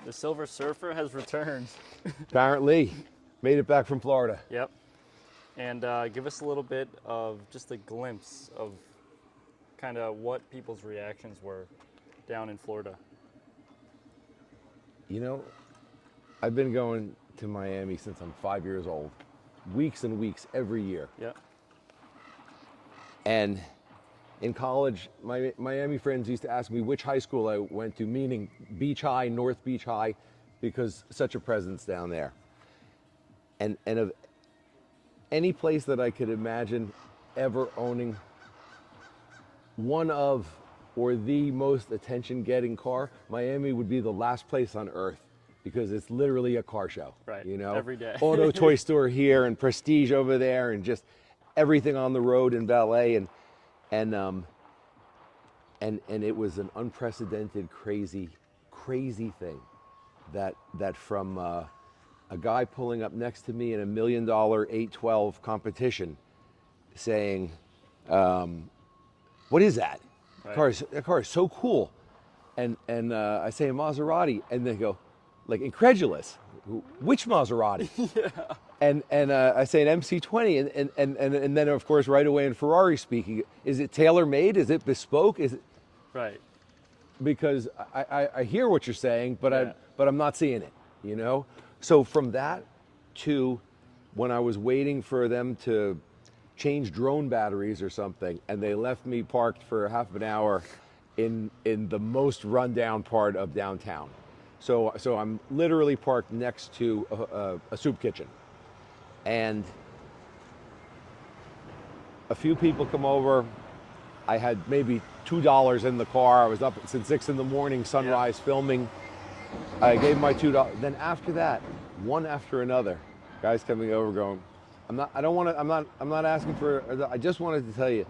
The Silver Surfer has returned. Apparently, made it back from Florida. Yep. And give us a little bit of just a glimpse of kind of what people's reactions were down in Florida. You know, I've been going to Miami since I'm 5 years old. Weeks and weeks every year. Yep. And in college, my Miami friends used to ask me which high school I went to, meaning Beach High, North Beach High, because such a presence down there. And of any place that I could imagine ever owning one of or the most attention-getting car, Miami would be the last place on earth, because it's literally a car show. Right. You know, Every day. Auto Toy Store here and Prestige over there, and just everything on the road and valet, and it was an unprecedented, crazy thing that from a guy pulling up next to me in $1 million 812 competition, saying, "What is that? Right. That car is so cool," and I say a Maserati, and they go, like, incredulous, which Maserati? Yeah. And I say an MC20, and then of course right away in Ferrari speaking, is it tailor made? Is it bespoke? Is it? Right. Because I hear what you're saying, but Yeah. I'm not seeing it, you know? So from that to when I was waiting for them to change drone batteries or something, and they left me parked for half an hour in the most rundown part of downtown. So I'm literally parked next to a soup kitchen. And a few people come over. I had maybe $2 in the car. I was up since 6 in the morning, sunrise, filming. I gave my $2. Then after that, one after another, guys coming over going, I'm not asking for, I just wanted to tell you,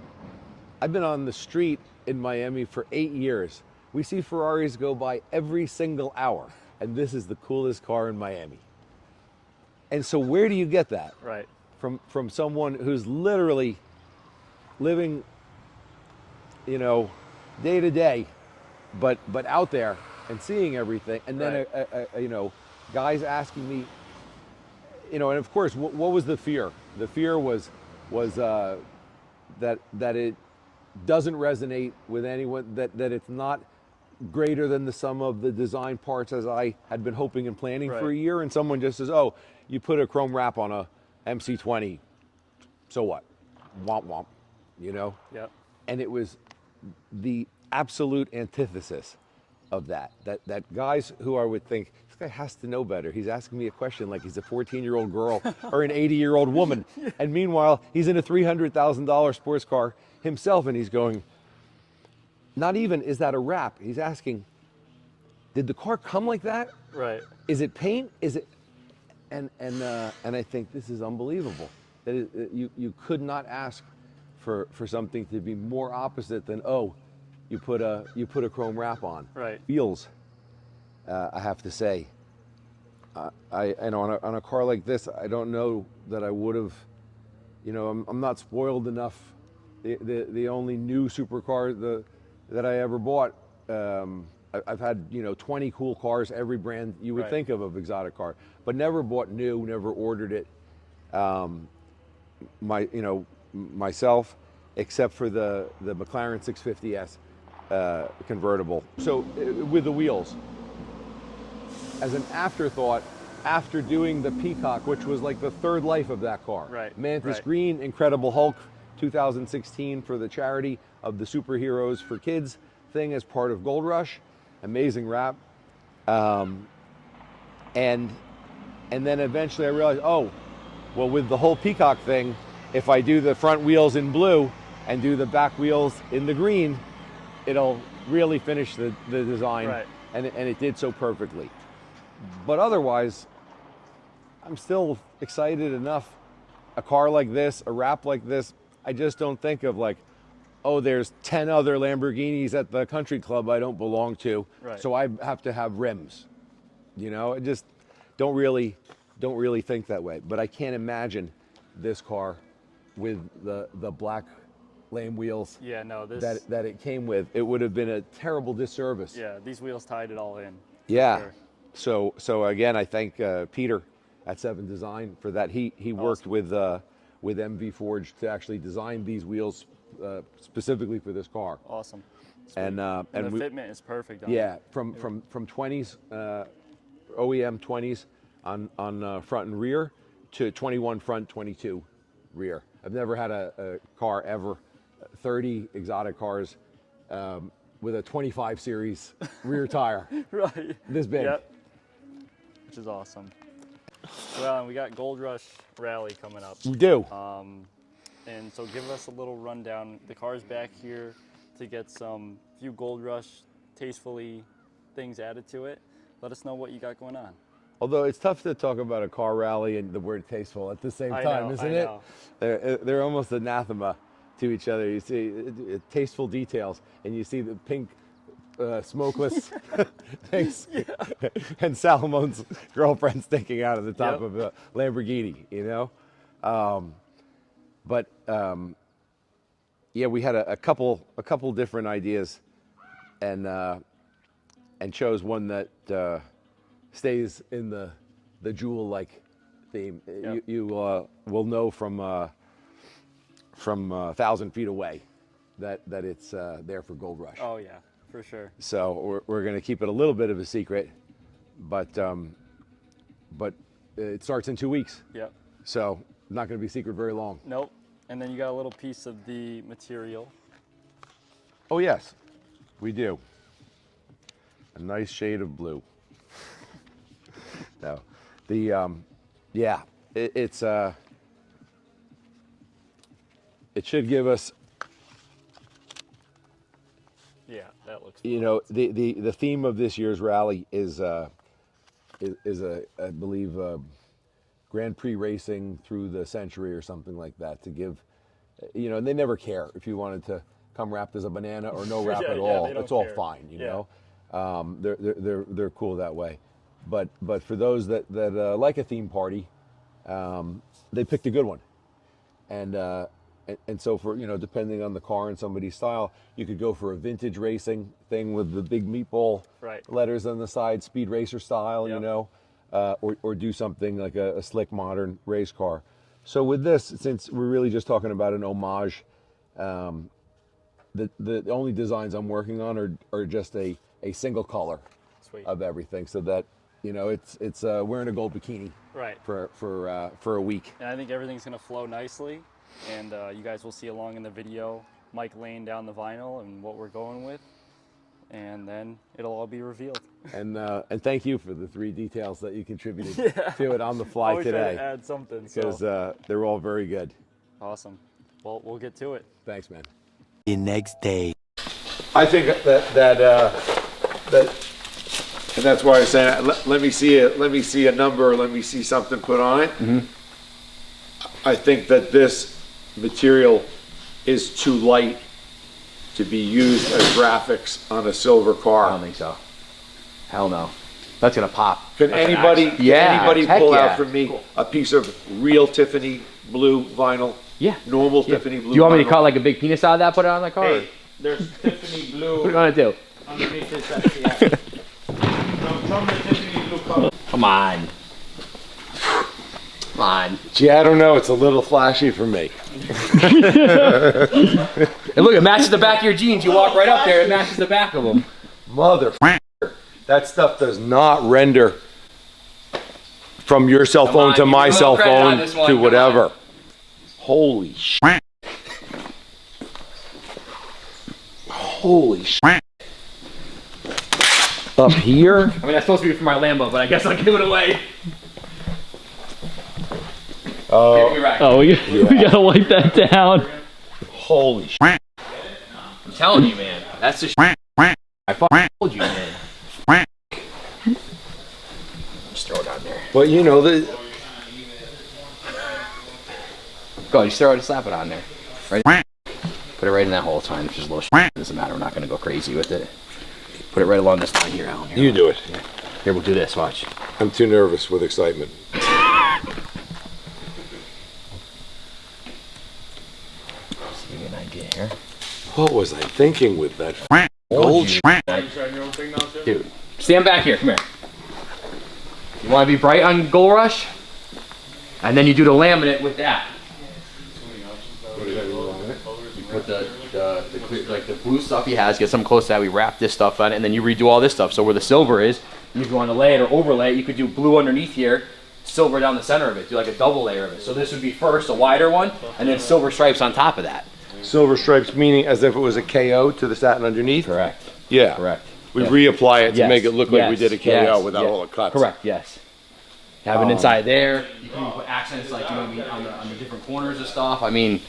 I've been on the street in Miami for 8 years. We see Ferraris go by every single hour, and this is the coolest car in Miami. And so where do you get that? Right. From someone who's literally living, you know, day to day, but out there and seeing everything. And then, Right. you know, guys asking me, you know, and of course, what was the fear? The fear was that it doesn't resonate with anyone, that it's not greater than the sum of the design parts as I had been hoping and planning for a Right. year, and someone just says, oh, you put a chrome wrap on a MC20, so what? Womp womp, you know? Yep. And it was the absolute antithesis of that guys who I would think, this guy has to know better. He's asking me a question like he's a 14-year-old girl or an 80-year-old woman. And meanwhile, he's in a $300,000 sports car himself, and he's going, not even, is that a wrap? He's asking, did the car come like that? Right. Is it paint? Is it? And I think this is unbelievable. That you could not ask for something to be more opposite than, oh, you put a chrome wrap on. Right. Wheels, I have to say, I know on a car like this, I don't know that I would have, you know, I'm not spoiled enough. The only new supercar that I ever bought, I've had, you know, 20 cool cars, every brand you would Right. think of exotic car, but never bought new, never ordered it. Myself, except for the McLaren 650S convertible. So with the wheels, as an afterthought, after doing the Peacock, which was like the third life of that car. Right. Mantis Right. Green, Incredible Hulk, 2016 for the charity of the Superheroes for Kids thing as part of GoldRush. Amazing wrap. And then eventually I realized, oh, well, with the whole Peacock thing, if I do the front wheels in blue and do the back wheels in the green, it'll really finish the design. Right. And it did so perfectly. But otherwise, I'm still excited enough. A car like this, a wrap like this, I just don't think of like, oh, there's 10 other Lamborghinis at the country club I don't belong to, Right. so I have to have rims. You know, I just don't really think that way. But I can't imagine this car with the black lame wheels Yeah, no, this. that it came with. It would have been a terrible disservice. Yeah, these wheels tied it all in. for Yeah. sure. So again, I thank Peter at 7 Design for that. He worked with MV Forge to actually design these wheels specifically for this car. Awesome. And the fitment is perfect on yeah, it. from 20s, OEM 20s on front and rear to 21 front, 22 rear. I've never had a car ever, 30 exotic cars with a 25 series rear tire. Right. This big. Yep. Which is awesome. Well, and we got GoldRush Rally coming up. We do. And so give us a little rundown. The car's back here to get some few GoldRush tastefully things added to it. Let us know what you got going on. Although it's tough to talk about a car rally and the word tasteful at the same time, isn't it? They're almost anathema to each other. You see tasteful details, and you see the pink smokeless things, and Salomon's girlfriend sticking out of the top of a Lamborghini, you know. Yeah, we had a couple different ideas, and chose one that stays in the jewel-like theme. Yep. You will know from 1,000 feet away that it's there for GoldRush. Oh yeah, for sure. So we're going to keep it a little bit of a secret, but it starts in 2 weeks. Yep. So not going to be secret very long. Nope. And then you got a little piece of the material. Oh yes, we do. A nice shade of blue. No, yeah, it should give us. Yeah, that looks. You know, the theme of this year's rally is I believe Grand Prix racing through the century or something like that, to give, you know, and they never care if you wanted to come wrapped as a banana or no wrap at all. It's all fine, you know. They're cool that way. But for those that like a theme party, they picked a good one. And so for, you know, depending on the car and somebody's style, you could go for a vintage racing thing with the big meatball letters on the side, speed racer style, you know, or do something like a slick modern race car. So with this, since we're really just talking about an homage, the only designs I'm working on are just a single color of everything, so that, you know, it's wearing a gold bikini for a week. And I think everything's gonna flow nicely, and you guys will see along in the video Mike laying down the vinyl and what we're going with, and then it'll all be revealed. And thank you for the 3 details that you contributed to it on the fly always today. Try to add something, because they're all very good. Awesome. Well, we'll get to it. Thanks, man. The next day. I think that and that's why I say let me see a number, let me see something put on it. Mm-hmm. I think that this material is too light to be used as graphics on a silver car. I don't think so. Hell no. That's gonna pop. Can anybody pull out for me a piece of real Tiffany blue vinyl? Yeah. Normal Tiffany blue. Do you want me to vinyl? cut like a big penis out of that, put it on the car? Hey, there's Tiffany blue. What are you gonna do? Underneath this, that's the from the Tiffany blue color. Come on. Come on. Gee, I don't know. It's a little flashy for me. And look, it matches the back of your jeans. You walk right up there, it matches the back of them. Mother, that stuff does not render from your cell phone to my cell phone to whatever. Holy shit. Holy shit. Up here? I mean, that's supposed to be for my Lambo, but I guess I'll give it away. Oh, we gotta wipe that down. Holy shit. I'm telling you, man. That's the shit. I fucking told you, man. Just throw it on there. But you know, Go, just throw it, slap it on there. Right. Put it right in that hole. It's fine. It's just a little shit. Doesn't matter. We're not gonna go crazy with it. Put it right along this line here, Alan. you do it. Yeah. Here, we'll do this. Watch. I'm too nervous with excitement. Just give you an idea here. What was I thinking with that Gold shit? Dude, stand back here. Come here. You want to be bright on GoldRush, and then you do the laminate with that. You put the like the blue stuff he has, get something close to that. We wrap this stuff on it, and then you redo all this stuff. So where the silver is, if you want to lay it or overlay it, you could do blue underneath here, silver down the center of it. Do like a double layer of it. So this would be first a wider one, and then silver stripes on top of that. Silver stripes meaning as if it was a KO to the satin underneath? Correct. Yeah. Correct. We reapply it to make it look like we did a KO yes, without all the cuts. Correct, yes. Have it inside there. You can put accents like, you know what I mean, on the different corners of stuff. I mean,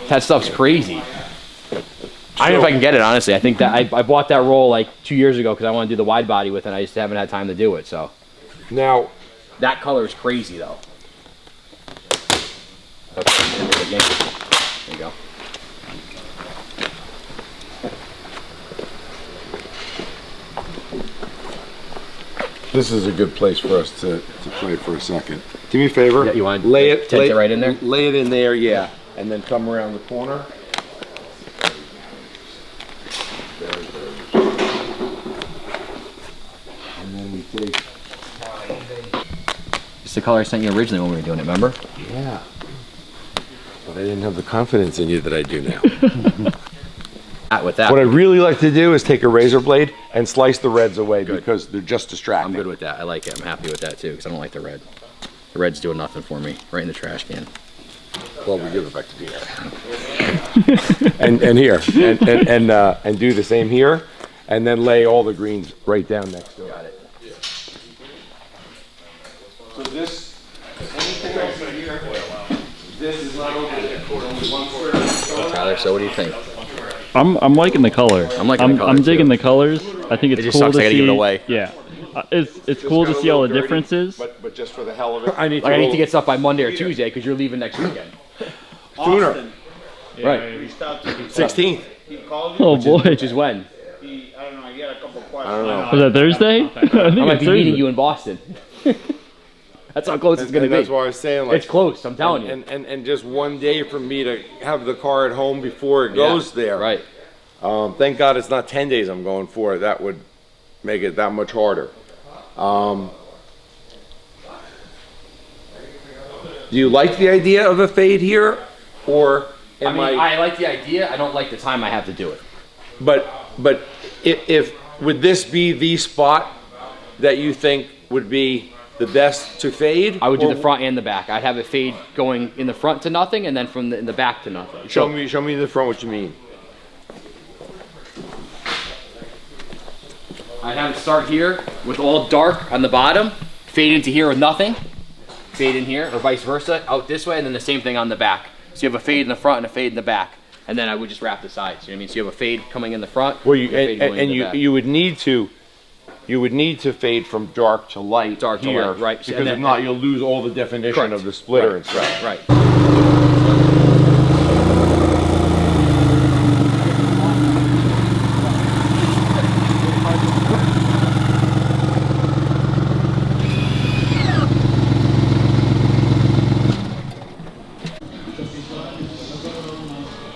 that stuff's crazy. I don't know if I can get it, honestly. I think that I bought that roll like 2 years ago because I want to do the wide body with it. And I just haven't had time to do it, so. Now, that color is crazy, though. Okay, there you go. this is a good place for us to play for a second. Do me a favor. Yeah, you want to lay it right in there? Lay it in there, yeah. And then come around the corner. And then we take... It's the color I sent you originally when we were doing it, remember? Yeah. But I didn't have the confidence in you that I do now. With that. What I'd really like to do is take a razor blade and slice the reds away because they're just distracting. I'm good with that. I like it. I'm happy with that too because I don't like the red. The red's doing nothing for me. Right in the trash can. Well, we give it back to Peter. and here, and do the same here, and then lay all the greens right down next to it. Got it. So this, anything else in here? This is not over there. Only one quarter. Tyler, so what do you think? I'm liking the color. I'm digging the colors. I think it's just cool sucks to I gotta see. give it away. Yeah, it's cool to see all the differences. But just for the hell of it, I need to get stuff by Monday or Tuesday because you're leaving next weekend. Sooner. Yeah, Right. He stopped. 16th. He called you. Oh boy, Which is when? I don't know. He had a couple questions. I don't know. was that Thursday? I think I might it's be meeting Thursday. you in Boston. That's how close it's going to be. That's why I was saying, like, It's close, I'm telling you. And just one day for me to have the car at home before it goes there. Right. Thank God it's not 10 days I'm going for. That would make it that much harder. Do you like the idea of a fade here, or am I like the idea. I don't like the time I have to do it. But if would this be the spot that you think would be the best to fade? I would do the front and the back. I'd have it fade going in the front to nothing, and then from in the back to nothing. Show me in the front what you mean. I'd have it start here with all dark on the bottom, fade into here with nothing, fade in here, or vice versa, out this way, and then the same thing on the back. So you have a fade in the front and a fade in the back, and then I would just wrap the sides. You know what I mean? So you have a fade coming in the front. Well, you would need to fade from dark to light. Dark to here, light, right. Because And then- if not, you'll lose all the definition of the splitter and stuff. Right.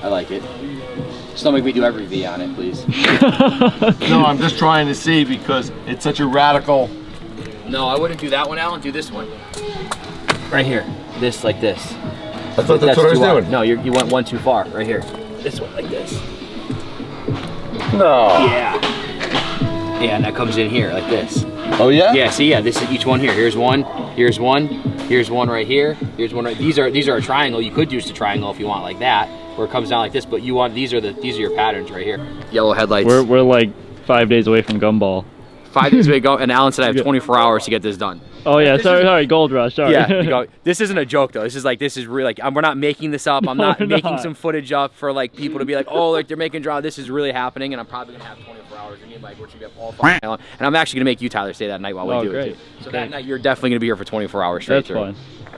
I like it. Just don't make me do every V on it, please. No, I'm just trying to see because it's such a radical. No, I wouldn't do that one, Alan. Do this one. Right here. This, like this. I thought that's what I was too doing. No, you went one too far. Right here. This one, like this. No. Yeah. Yeah, and that comes in here, like this. Oh yeah? Yeah, see, yeah, this is each one here. Here's one, here's one, here's one right here, here's one right. These are a triangle. You could use a triangle if you want like that, where it comes down like this, but you want these are your patterns right here. Yellow headlights. We're like 5 days away from Gumball. 5 days away go, and Alan said I have 24 hours to get this done. Oh yeah, sorry, GoldRush. Sorry. Yeah, this isn't a joke though. This is really like we're not making this up. I'm not making some footage up for like people to be like, oh, like they're making drama. This is really happening, and I'm probably gonna have 24 hours. And me and Mike, we're gonna get all fun. And I'm actually gonna make you, Tyler, stay that night while we do it too. So that night you're definitely gonna be here for 24 hours straight. That's fun.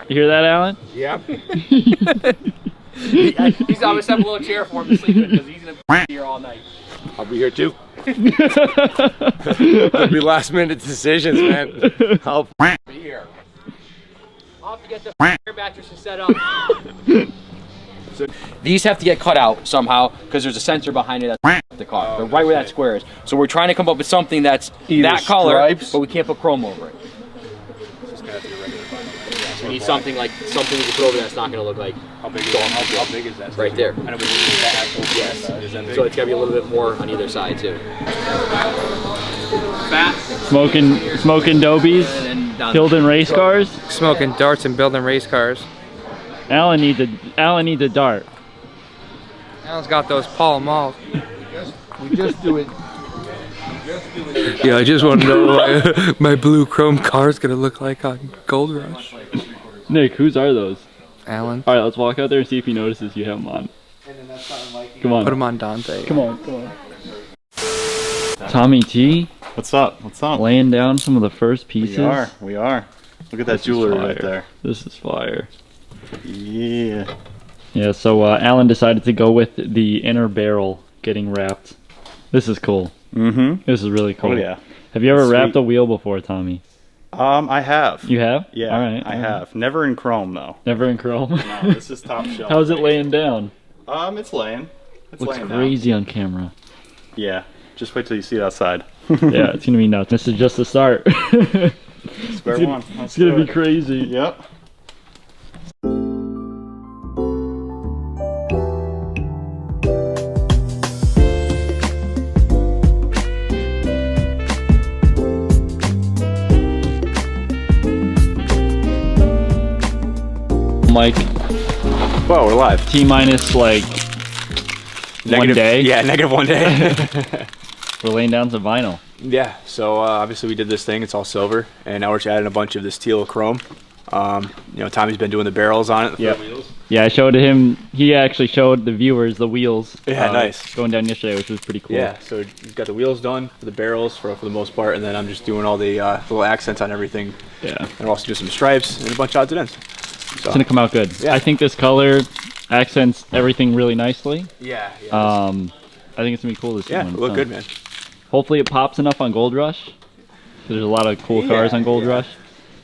You hear that, Alan? Yep. He's always have a little chair for him to sleep in because he's gonna be here all night. I'll be here too. It'll be last minute decisions, man. I'll Be here. I'll have to get the mattresses set up. These have to get cut out somehow because there's a sensor behind it that's the car. They're right where that square is. So we're trying to come up with something that's Either that color, stripes. but we can't put chrome over it. You need something we can put over that's not going to look like. How big is that? How big is that? Right there. I know, but that actual Yes. is that big? So it's got to be a little bit more on either side too. Fat. Smoking dobies, And then down building race cars. Smoking darts and building race cars. Alan needs a dart. Alan's got those Pall Malls. We just do it. Yeah, I just want to know what my blue chrome car is gonna look like on GoldRush. Nick, whose are those? Alan, All right, let's walk out there and see if he notices you have them on. Come on. put him on Dante. Come on. Tommy T, What's up? What's up? laying down some of the first pieces. We are. Look at that This is jewelry right fire. there. This is fire. Yeah. Yeah, so Alan decided to go with the inner barrel getting wrapped. This is cool. Mm-hmm. This is really cool. Oh yeah. Have you ever Sweet. wrapped a wheel before, Tommy? I have. You have? Yeah. All right. I have. Never in chrome though. Never in chrome? No, this is top shelf. How's it laying down? It's laying. It's Looks laying crazy on camera. down. Yeah. Just wait till you see it outside. Yeah, it's gonna be nuts. This is just the start. Square one. It's gonna be crazy. Yep. Mike, Well, we're live. T minus like one day. Yeah, negative 1 day. We're laying down some vinyl. Yeah, so obviously we did this thing. It's all silver, and now we're just adding a bunch of this teal chrome. You know, Tommy's been doing the barrels on it. The front wheels. Yeah, I showed him. He actually showed the viewers the wheels. Yeah, nice. Going down yesterday, which was pretty cool. Yeah, so he's got the wheels done for the barrels for the most part, and then I'm just doing all the little accents on everything. Yeah. And we're also doing some stripes and a bunch of odds and ends. It's gonna come out good. Yeah. I think this color accents everything really nicely. Yeah. I think it's gonna be cool to see. Yeah, when it'll it's look done. good, man. Hopefully it pops enough on GoldRush. There's a lot of cool cars on GoldRush.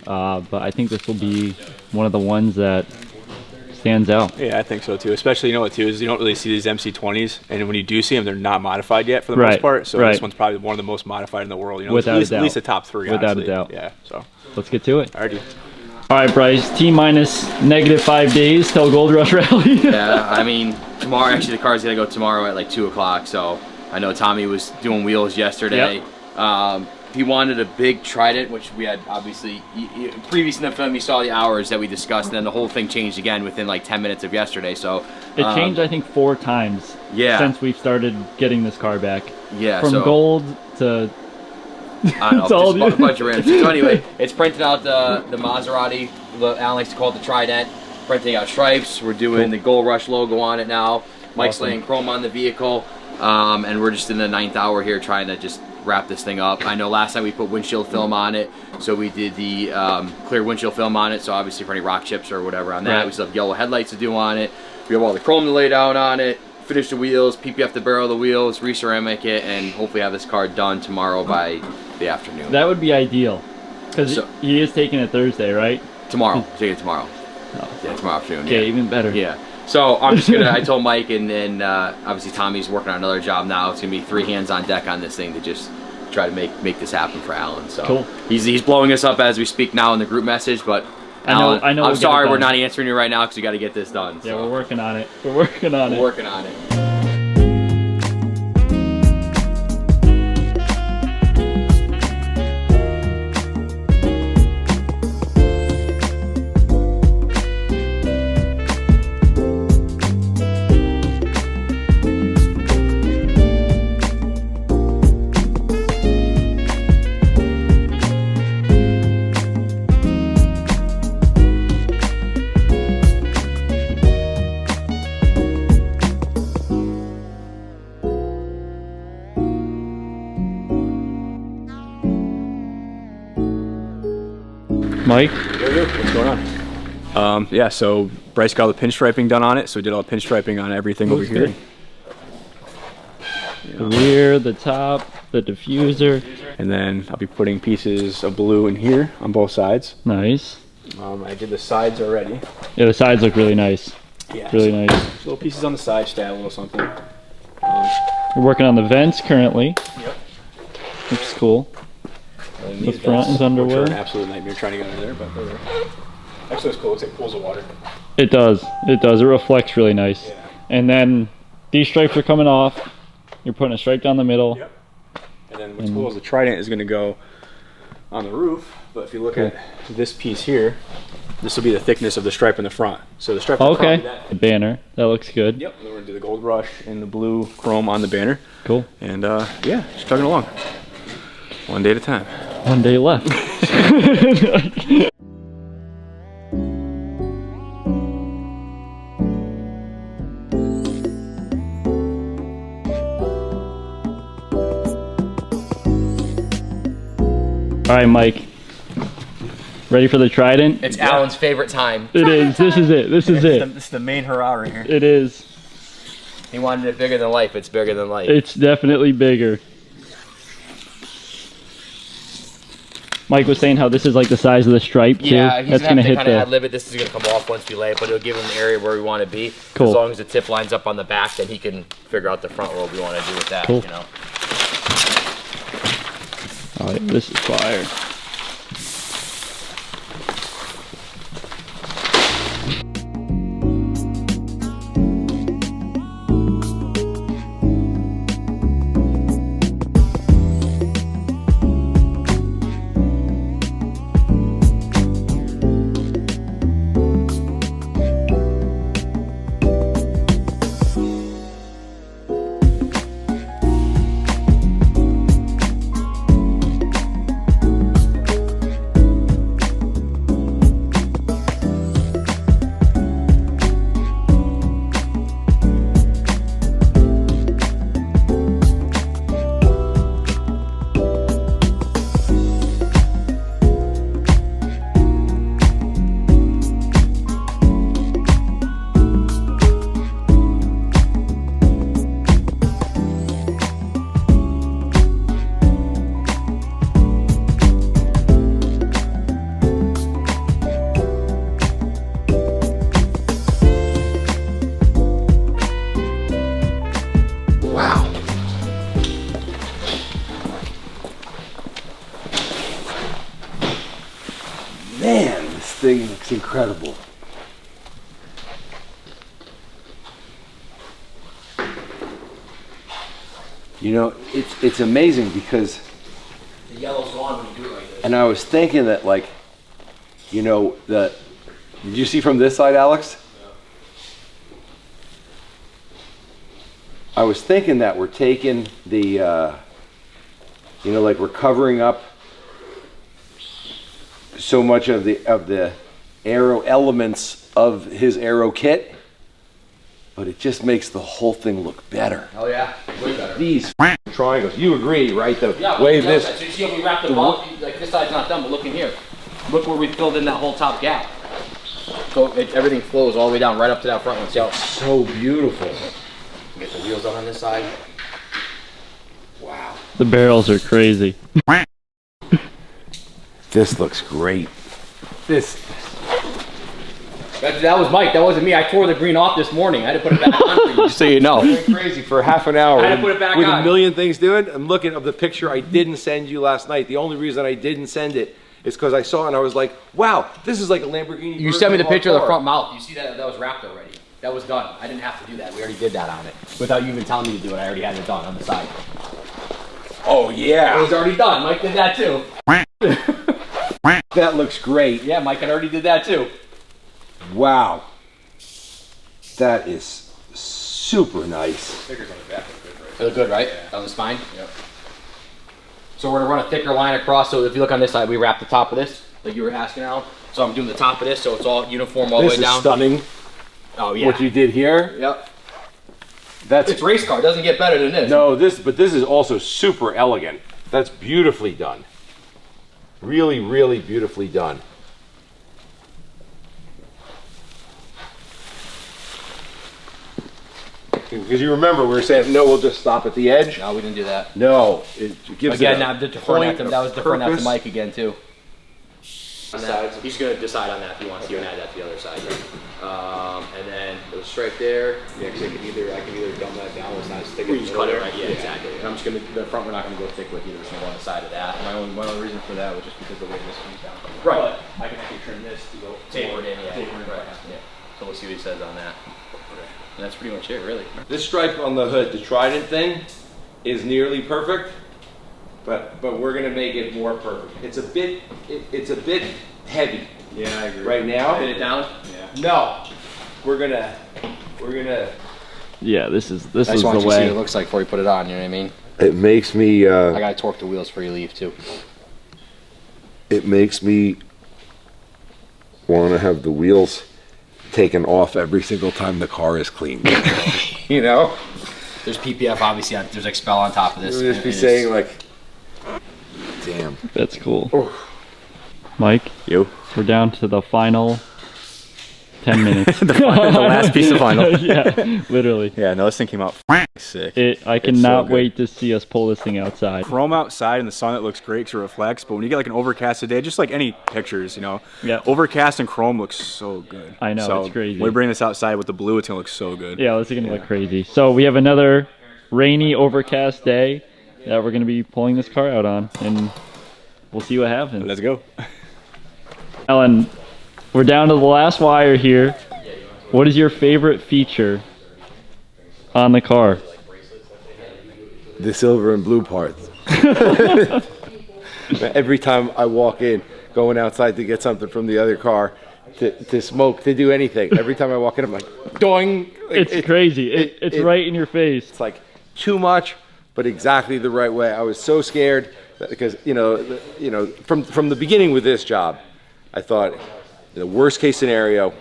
But I think this will be one of the ones that stands out. Yeah, I think so too. Especially, you know what too is you don't really see these MC20s, and when you do see them, they're not modified yet for the most part. So this one's probably one of the most modified in the world. You know, Without at least the top three. Without honestly. a doubt. Yeah. So. Let's get to it. Alrighty. All right, Bryce. T minus -5 days till GoldRush Rally. Yeah, I mean, tomorrow, actually the car's gonna go tomorrow at like 2 o'clock, so I know Tommy was doing wheels yesterday. Yep. He wanted a big trident, which we had obviously, previous in the film you saw the hours that we discussed, and then the whole thing changed again within like 10 minutes of yesterday, so. It changed, I think, 4 times since we've started getting this car back. Yeah, From gold to... I don't know, all just a bunch of random shit. So anyway, it's printing out the Maserati, Alan likes to call it the trident, printing out stripes, we're doing the GoldRush logo on it now, Mike's laying chrome on the vehicle, and we're just in the 9th hour here trying to just wrap this thing up. I know last time we put windshield film on it, so we did the clear windshield film on it, so obviously for any rock chips or whatever on that, we still have yellow headlights to do on it, we have all the chrome to lay down on it, finish the wheels, PPF the barrel of the wheels, re-ceramic it, and hopefully have this car done tomorrow by the afternoon. That would be ideal. Because he is taking it Thursday, right? Tomorrow. Take it tomorrow. Oh. Yeah, tomorrow afternoon. Okay, yeah. even better. Yeah. So I'm just gonna, I told Mike, and then obviously Tommy's working on another job now. It's gonna be 3 hands on deck on this thing to just try to make this happen for Alan. So cool. He's blowing us up as we speak now in the group message, but Alan, I know I'm we'll sorry get it we're done. not answering you right now because we got to get this done. Yeah, so. we're working on it. We're working on it. We're working on it. Mike? What's going on? Yeah, so Bryce got all the pinstriping done on it, so we did all the pinstriping on everything over here. The rear, the top, the diffuser. And then I'll be putting pieces of blue in here on both sides. Nice. I did the sides already. Yeah, the sides look really nice. Yeah. Really nice. Just little pieces on the side, just add a little something. We're working on the vents currently. Yep. Which is cool. And The these front vents, is underway. which are an absolute nightmare trying to get under there, but they're there. Actually, it's cool. It looks like pools of water. It does. It does. It reflects really nice. Yeah. And then these stripes are coming off. You're putting a stripe down the middle. Yep. And then what's cool is the trident is going to go on the roof. But if you look at this piece here, this will be the thickness of the stripe in the front. So the stripe in the front will be that. The banner. That looks good. Yep. And then we're going to do the GoldRush and the blue chrome on the banner. Cool. And yeah, just chugging along. One day at a time. One day left. All right, Mike. Ready for the trident? It's Alan's favorite time. It is. This is it. This is it. This is the main hurrah right here. It is. He wanted it bigger than life. It's bigger than life. It's definitely bigger. Mike was saying how this is like the size of the stripe too. Yeah, he's That's gonna have to hit kind of the. ad-lib it. This is gonna come off once we lay it, but it'll give him the area where we want to be. Cool. As long as the tip lines up on the back, then he can figure out the front what we want to do with that. Cool. You know. Oh, yeah, this is fire. Man, this thing looks incredible. You know, it's amazing because The yellow's gone when you do it like this. and I was thinking that, like, you know, did you see from this side, Alex? I was thinking that we're taking the, you know, like we're covering up so much of the aero elements of his aero kit, but it just makes the whole thing look better. Oh yeah, way better. These triangles, you agree, right? The Yeah, way the this. other side. So you see how we wrapped the ball? Like this side's not done, but look in here. Look where we filled in that whole top gap. So everything flows all the way down, right up to that front one. See how? So beautiful. Get the wheels on this side. Wow. The barrels are crazy. This looks great. This. That was Mike. That wasn't me. I tore the green off this morning. I had to put it back on for you, just so you know. Crazy for half an hour. I had to put it back with on. a million things doing. I'm looking at the picture I didn't send you last night. The only reason I didn't send it is because I saw it and I was like, wow, this is like a Lamborghini. You sent me the version picture of the our front mouth. You see that? That was wrapped already. That was done. I didn't have to do that. We already did that on it. Without you even telling me to do it, I already had it done on the side. Oh yeah. It was already done. Mike did that too. That looks great. Yeah, Mike had already did that too. Wow. That is super nice. Stickers on the back look good, right? They look good, right? On the spine? Yep. So we're gonna run a thicker line across. So if you look on this side, we wrap the top of this, like you were asking, Alan. So I'm doing the top of this, so it's all uniform all the way This is down. stunning. Oh yeah. What you did here. Yep. That's It's race car. It doesn't get better than this. no, but this is also super elegant. That's beautifully done. Really, really beautifully done. Because you remember we were saying no, we'll just stop at the edge. No, we didn't do that. No, it gives Again, it now a deferring that to, point that was of deferring that to purpose. Mike again too. He's gonna decide on that if he wants to, and add that to the other side. And then it was the stripe there. Yeah, because I can either dumb that down. It's not as thick. We just cut it right. Yeah, exactly. And I'm just gonna the front. We're not gonna go thick with either. So on the side of that. My only reason for that was just because the way this comes down. Right. But I can actually trim this to go taper it in. Yeah. Taper it right. Yeah. So we'll see what he says on that. And that's pretty much it, really. This stripe on the hood, the trident thing, is nearly perfect, but we're gonna make it more perfect. It's a bit heavy. Yeah, I agree. Right now. Fit it down. Yeah. No, we're gonna. Yeah, this is I the just want you to see what way. it looks like before you put it on. You know what I mean? It makes me. I gotta torque the wheels before you leave too. It makes me want to have the wheels taken off every single time the car is cleaned. You know? There's PPF obviously. There's Expel on top of this. We'll just be saying like, damn. That's cool. Oh. Mike, You. we're down to the final 10 minutes. The last piece of vinyl. Yeah, literally. Yeah, no, this thing came out sick. I cannot wait to see us pull this thing outside. Chrome outside in the sun, it looks great because it reflects, but when you get like an overcasted day, just like any pictures, you know, Yeah. overcast and chrome looks so good. I know, so it's crazy. When we bring this outside with the blue, it's gonna look so good. Yeah, this is gonna look crazy. So we have another rainy, overcast day that we're gonna be pulling this car out on, and we'll see what happens. Let's go. Alan, we're down to the last wire here. What is your favorite feature on the car? The silver and blue parts. Every time I walk in, going outside to get something from the other car, to smoke, to do anything, every time I walk in, I'm like, doing. Like, It's crazy. It's right in your face. It's like too much, but exactly the right way. I was so scared because from the beginning with this job, I thought the worst case scenario,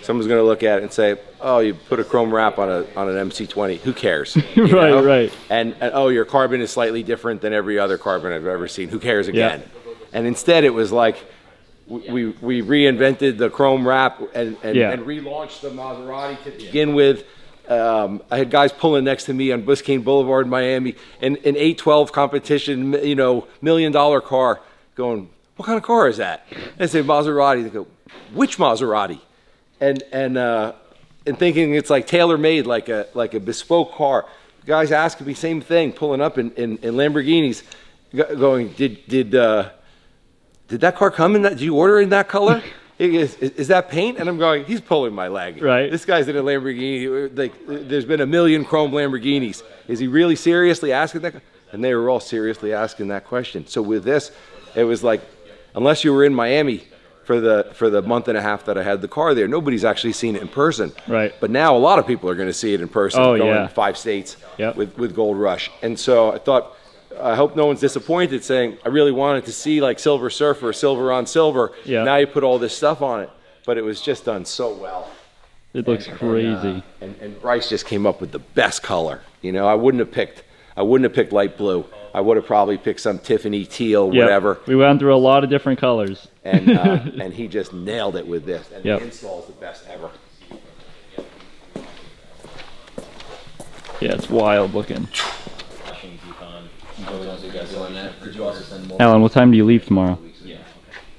someone's going to look at it and say, "Oh, you put a chrome wrap on an MC20. Who cares?" You know? Right. And oh, your carbon is slightly different than every other carbon I've ever seen. Who cares again? Yeah. And instead, it was like we reinvented the chrome wrap and relaunched the Maserati to begin with. I had guys pulling next to me on Biscayne Boulevard in Miami, in an 812 competition, $1 million car, going, "What kind of car is that?" And I say, "Maserati." They go, "Which Maserati?" And thinking it's like tailor-made, like a bespoke car. Guys asking me same thing, pulling up in Lamborghinis, going, "Did that car come in that? Did you order in that color? Is that paint?" And I'm going, he's pulling my leg. Right. This guy's in a Lamborghini. Like, there's been 1 million chrome Lamborghinis. Is he really seriously asking that? And they were all seriously asking that question. So with this, it was like, unless you were in Miami for the month and a half that I had the car there, nobody's actually seen it in person. Right. But now a lot of people are going to see it in person. Oh, going yeah. to 5 states Yep. with GoldRush. And so I thought, I hope no one's disappointed, saying I really wanted to see like Silver Surfer, silver on silver. Yeah. Now you put all this stuff on it, but it was just done so well. It looks crazy. And Bryce just came up with the best color. You know, I wouldn't have picked light blue. I would have probably picked some Tiffany teal, Yep. whatever. We went through a lot of different colors. And he just nailed it with this. And Yep. the install is the best ever. Yeah, it's wild looking. Alan, Alan, what time do you leave tomorrow?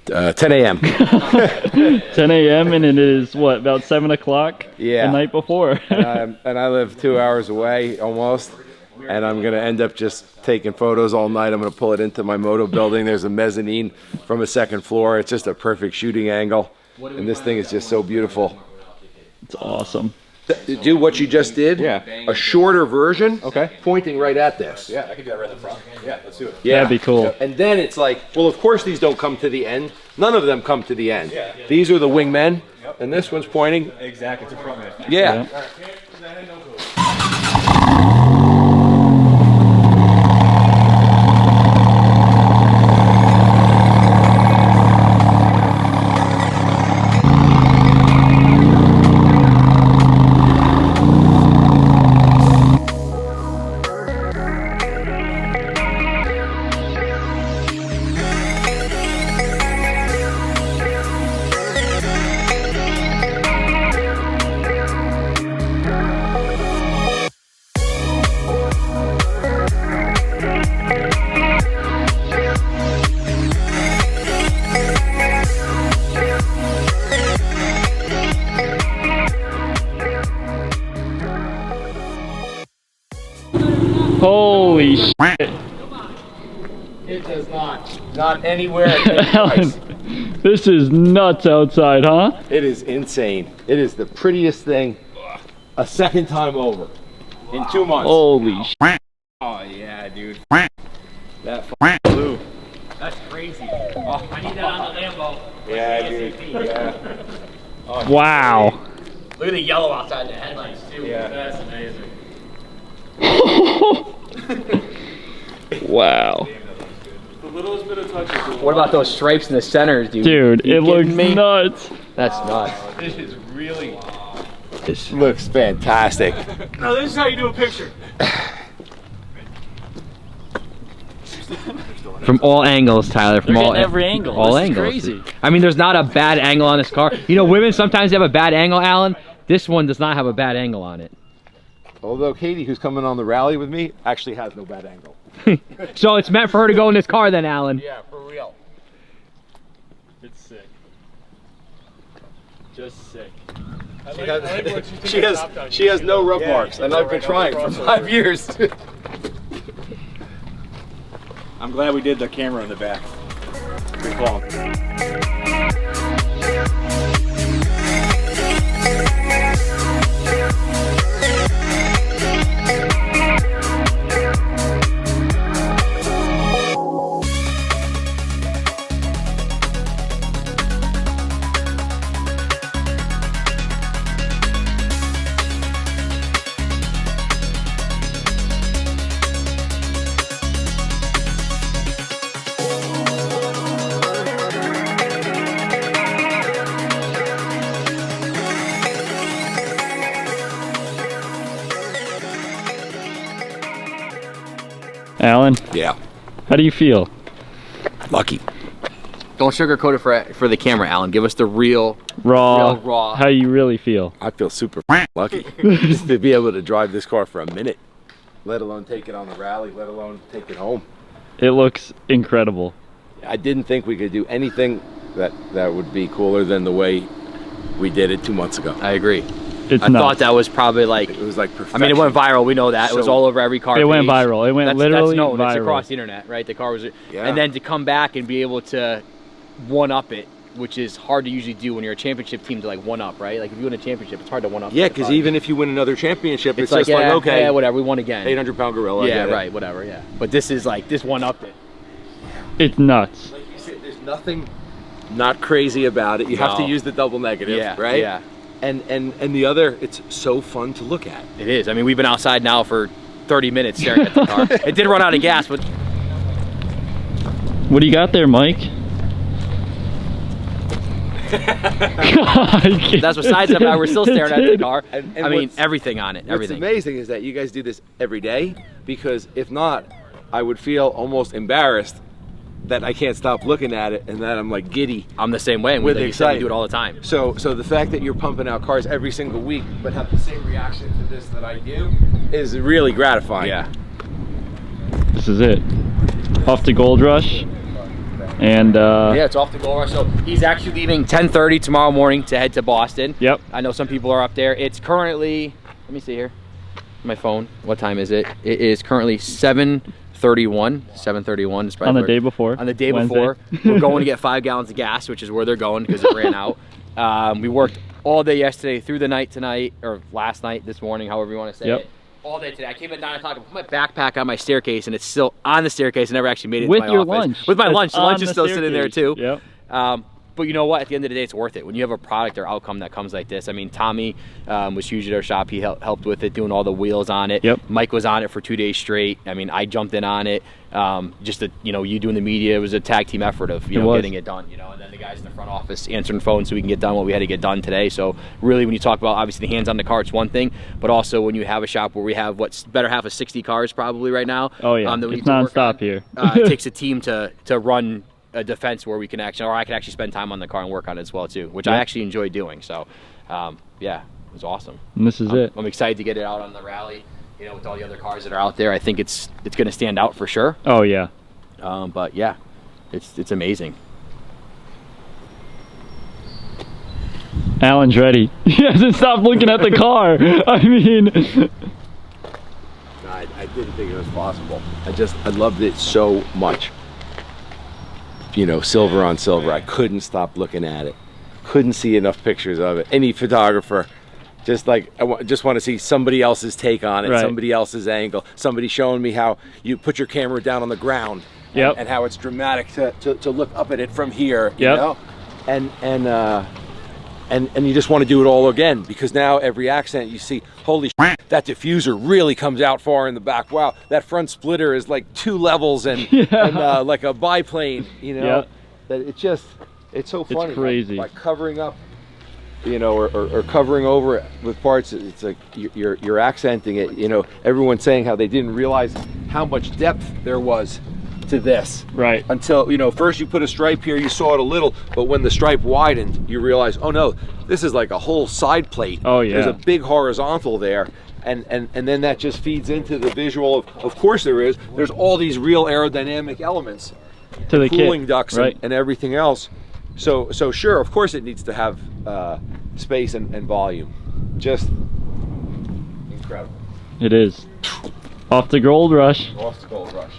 10 a.m. 10 a.m. and it is what, about 7 o'clock? Yeah. The night before. and I live 2 hours away almost. And I'm going to end up just taking photos all night. I'm going to pull it into my moto building. There's a mezzanine from a second floor. It's just a perfect shooting angle. And this thing is just so beautiful. It's awesome. Do what you just did. Yeah. A shorter version. Okay. Pointing right at this. Yeah, I could do that right in the front. Yeah, let's do it. Yeah. That'd be cool. And then it's like, well, of course these don't come to the end. None of them come to the end. Yeah. These are the wingmen. And this one's pointing. Exactly, it's a front man. Yeah. Holy shit. It does not. Not anywhere. Alan, this is nuts outside, huh? It is insane. It is the prettiest thing a second time over in 2 months. Holy shit. Oh yeah, dude. That blue. That's crazy. Oh, I need that on the Lambo. Yeah, dude. Yeah. Oh, Wow. look at the yellow outside the headlights too. Yeah. That's amazing. Wow. The littlest bit of touch is What about those stripes in the centers, dude? Dude, You it looks kidding me? nuts. That's nuts. This is really. This looks fantastic. Now this is how you do a picture. From all angles, Tyler. From They're all getting every angle. All This is angles. crazy. I mean, there's not a bad angle on this car. You know, women sometimes have a bad angle, Alan. This one does not have a bad angle on it. Although Katie, who's coming on the rally with me, actually has no bad angle. So it's meant for her to go in this car then, Alan. Yeah, for real. It's sick. Just sick. She has no rub marks, and I've been trying for 5 years. I'm glad we did the camera in the back. Good call. Alan, Yeah, how do you feel? lucky. Don't sugarcoat it for the camera, Alan. Give us the real raw. How you really feel? I feel super lucky just to be able to drive this car for a minute, let alone take it on the rally, let alone take it home. It looks incredible. I didn't think we could do anything that would be cooler than the way we did it 2 months ago. I agree. It's I nuts. thought that was probably like. It was like I perfection. mean, it went viral. We know that. It was So- all over every car. It went page. viral. It went literally that's known. It's viral. across the internet, right? The car was, Yeah. and then to come back and be able to one up it, which is hard to usually do when you're a championship team to like one up, right? Like if you win a championship, it's hard to one up. Yeah, the because car. even if you win another championship, it's like just like, okay, yeah, whatever, we won again. 800-pound gorilla. I Yeah, get it. right, whatever, yeah. But this is like this one up it. It's nuts. Like you said, there's nothing not crazy about it. You have to No. use the double negative, Yeah, right? yeah. And the other, it's so fun to look at. It is. I mean, we've been outside now for 30 minutes staring at the car. It did run out of gas, but What do you got there, Mike? that's besides the fact we're still staring at the car. And I mean, what's- everything on it, everything. What's amazing is that you guys do this every day, because if not, I would feel almost embarrassed that I can't stop looking at it and that I'm like giddy. I'm the same way, and we, With like you said, we excitement. do it all the time. So the fact that you're pumping out cars every single week but have the same reaction to this that I do is really gratifying. Yeah. This is it. Off to GoldRush. And Yeah, it's off the GoldRush. So he's actually leaving 10:30 tomorrow morning to head to Boston. Yep. I know some people are up there. It's currently, let me see here, my phone. What time is it? It is currently 7:31. 7:31. on the day before. On the day Wednesday. before, we're going to get 5 gallons of gas, which is where they're going because it ran out. We worked all day yesterday, through the night tonight, or last night, this morning, however you want to say Yep. it. All day today. I came at 9 o'clock and put my backpack on my staircase, and it's still on the staircase. I never actually made it With to my your office. lunch. With my That's lunch. The on lunch is the still sitting there too. staircase. Yep. But you know what? At the end of the day, it's worth it. When you have a product or outcome that comes like this. I mean, Tommy was huge at our shop. He helped with it, doing all the wheels on it. Yep. Mike was on it for 2 days straight. I mean, I jumped in on it. Just that, you know, you doing the media, it was a tag team effort of, you know, getting it done, you know, and then the guys in the front office answering phones so we can get done what we had to get done today. So really, when you talk about obviously the hands on the car, it's one thing, but also when you have a shop where we have what's better half of 60 cars probably right now. Oh yeah, that we it's need to work nonstop on, here. it takes a team to run a defense where we can actually, or I can actually spend time on the car and work on it as well too, which I Yeah. actually enjoy doing. So, yeah, it was awesome. And this is it. I'm excited to get it out on the rally. You know, with all the other cars that are out there, I think it's going to stand out for sure. Oh yeah. But yeah, it's amazing. Alan's ready. He hasn't stopped looking at the car. I mean, I didn't think it was possible. I loved it so much. You know, silver on silver. I couldn't stop looking at it. Couldn't see enough pictures of it. Any photographer, just like just want to see somebody else's take on it, somebody else's angle, somebody showing me how you put your camera down on the ground, and how it's dramatic to look up at it from here. You know, and you just want to do it all again, because now every accent you see, holy shit, that diffuser really comes out far in the back. Wow, that front splitter is like 2 levels and like a biplane, you know. That it's so funny. It's crazy. By covering up, you know, or covering over it with parts, it's like you're accenting it. You know, everyone's saying how they didn't realize how much depth there was to this, right? Until, you know, first you put a stripe here, you saw it a little, but when the stripe widened, you realize, oh no, this is like a whole side plate. Oh yeah, there's a big horizontal there, and then that just feeds into the visual of course there's all these real aerodynamic elements to the cooling kit, ducts, right? and everything else. So sure, of course it needs to have space and volume. Just incredible. It is. Off to GoldRush. Off to GoldRush.